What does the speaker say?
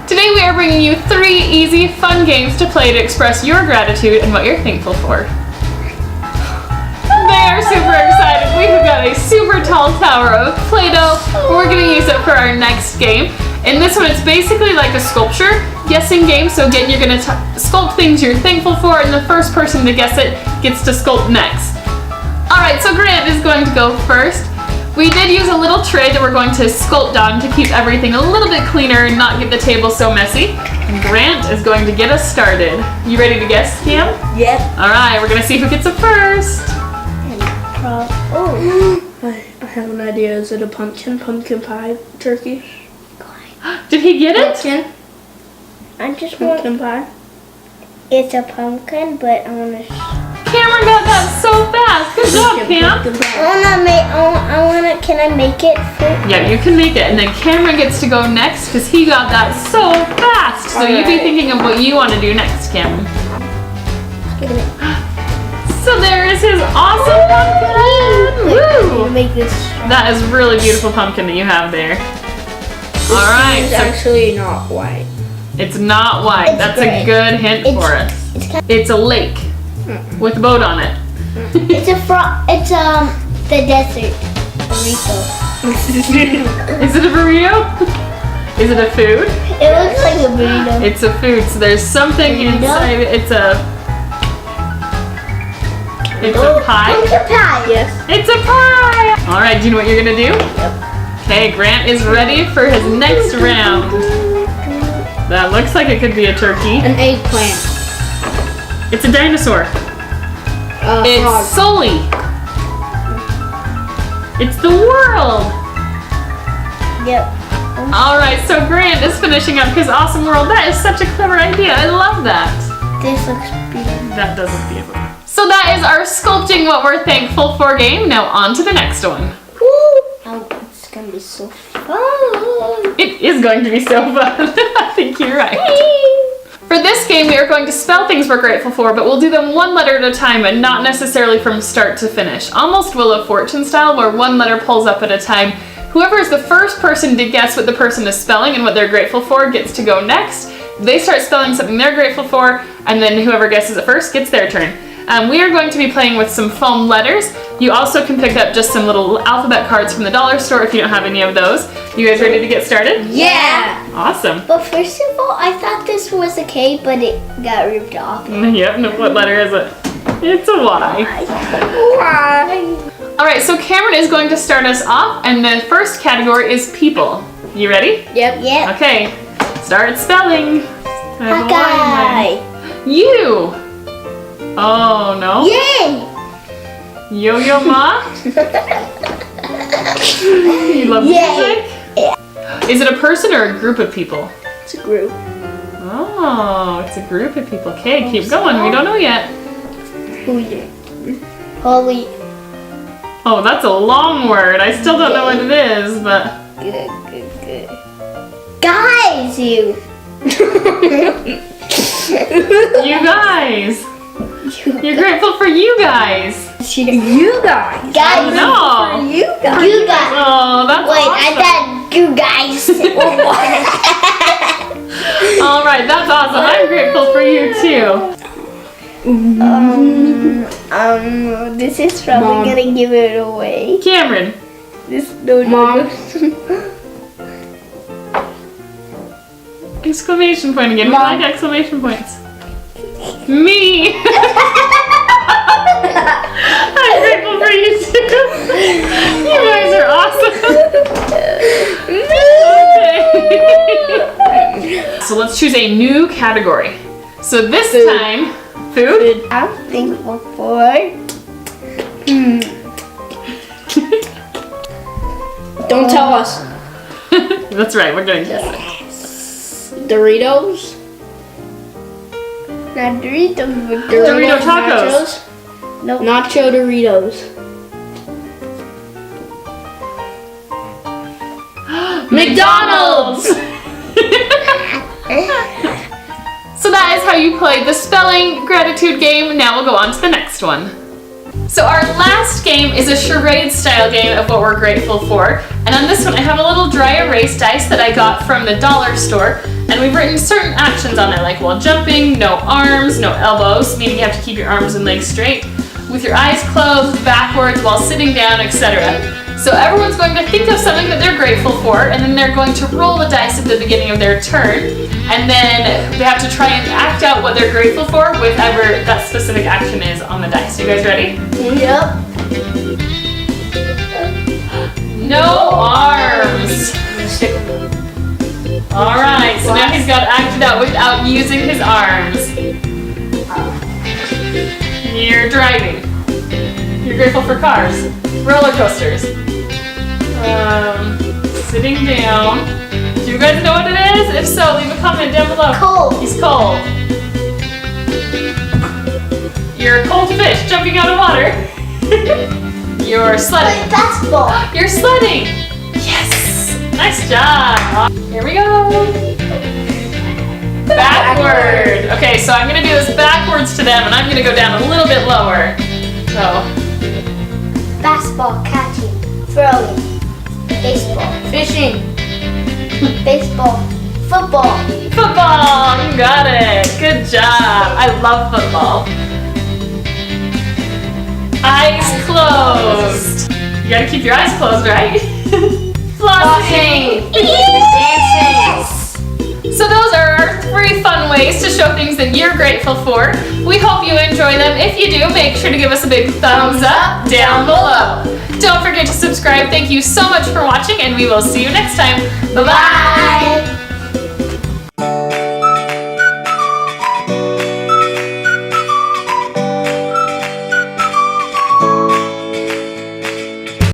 Today we are bringing you 3 easy, fun games to play to express your gratitude and what you're thankful for. They are super excited. We have got a super tall tower of Play-Doh. We're going to use it for our next game. In this one, it's basically like a sculpture guessing game. So again, you're going to sculpt things you're thankful for, and the first person to guess it gets to sculpt next. Alright, so Grant is going to go first. We did use a little tray that we're going to sculpt on to keep everything a little bit cleaner and not get the table so messy. And Grant is going to get us started. You ready to guess, Cam? Yep. Alright, we're going to see who gets it first. I have an idea. Is it a pumpkin pie, turkey? Did he get it? Pumpkin? I just want. Pumpkin pie? It's a pumpkin, but I want to. Cameron got that so fast. Good job, Cam. Can I make it? Yeah, you can make it. And then Cameron gets to go next because he got that so fast. So you be thinking of what you want to do next, Cameron. So there is his awesome pumpkin. Woo! Make this. That is really beautiful pumpkin that you have there. All right. It's actually not white. It's not white. It's That's gray. a good hint for us. It's a lake with a boat on it. It's the desert. Burrito. Is it a burrito? Is it a food? It looks like a burrito. It's a food. So there's something inside it. It's a pie. Pumpkin pie. Yes. It's a pie. All right. Do you know what you're gonna do? Yep. Okay. Grant is ready for his next round. That looks like it could be a turkey. An eggplant. It's a dinosaur. It's Frog. Sully. It's the world. Yep. All right, so Grant is finishing up his awesome world. That is such a clever idea. I love that. This looks beautiful. That does look beautiful. So that is our sculpting what we're thankful for game. Now on to the next one. Oh, it's gonna be so fun. It is going to be so fun. I think you're right. For this game, we are going to spell things we're grateful for, but we'll do them one letter at a time and not necessarily from start to finish. Almost Wheel of Fortune style, where one letter pulls up at a time. Whoever is the first person to guess what the person is spelling and what they're grateful for gets to go next. They start spelling something they're grateful for, and then whoever guesses it first gets their turn. We are going to be playing with some foam letters. You also can pick up just some little alphabet cards from the dollar store if you don't have any of those. You guys ready to get started? Yeah. Awesome. But first of all, I thought this was a K, but it got ripped off. Yep, no, what letter is it? It's a Y. Why? Alright, so Cameron is going to start us off, and the first category is people. You ready? Yep. Yep. Okay, start spelling. Hawkeye. You. Oh, no. Yay! Yo-Yo Ma? You love music? Is it a person or a group of people? It's a group. Oh, it's a group of people. Okay, keep going. We don't know yet. Holy. Oh, that's a long word. I still don't know what it is, but... Good. Guys, you. You guys. You're grateful for you guys. You guys. Guys. No. You guys. You guys. Oh, that's Wait, awesome. I thought you guys. All right, that's awesome. I'm grateful for you too. This is probably Mom. gonna give it away. Cameron. This Mom. Exclamation point again. We Mom. like exclamation points. Me. I'm grateful for you too. You guys are awesome. Okay. So let's choose a new category. So this Food. time, food. I'm thankful for. Don't tell us. That's right. We're gonna guess it. Doritos. Not Doritos, but Dorito tacos. Nope. Nacho Doritos. McDonald's. So that is how you play the spelling gratitude game. Now we'll go on to the next one. So our last game is a charade style game of what we're grateful for. And on this one I have a little dry erase dice that I got from the dollar store. And we've written certain actions on there, like while jumping, no arms, no elbows, meaning you have to keep your arms and legs straight, with your eyes closed, backwards, while sitting down, etc. So everyone's going to think of something that they're grateful for, and then they're going to roll the dice at the beginning of their turn, and then they have to try and act out what they're grateful for, whatever that specific action is on the dice. You guys ready? Yep. No arms. Alright, so now he's got to act it out without using his arms. You're driving. You're grateful for cars. Roller coasters. Sitting down. Do you guys know what it is? If so, leave a comment down below. Cold. He's cold. You're a cold fish jumping out of water. You're sledding. Basketball. You're sledding. Yes. Nice job. Here we go. Backward. Okay, so I'm going to do this backwards to them, and I'm going to go down a little bit lower. So. Basketball, catching, throwing, baseball, fishing, baseball, football. Football. You got it. Good job. I love football. Eyes closed. You got to keep your eyes closed, right? Flossing. Dancing. So those are our 3 fun ways to show things that you're grateful for. We hope you enjoy them. If you do, make sure to give us a big thumbs up down below. Don't forget to subscribe. Thank you so much for watching, and we will see you next time. Bye-bye.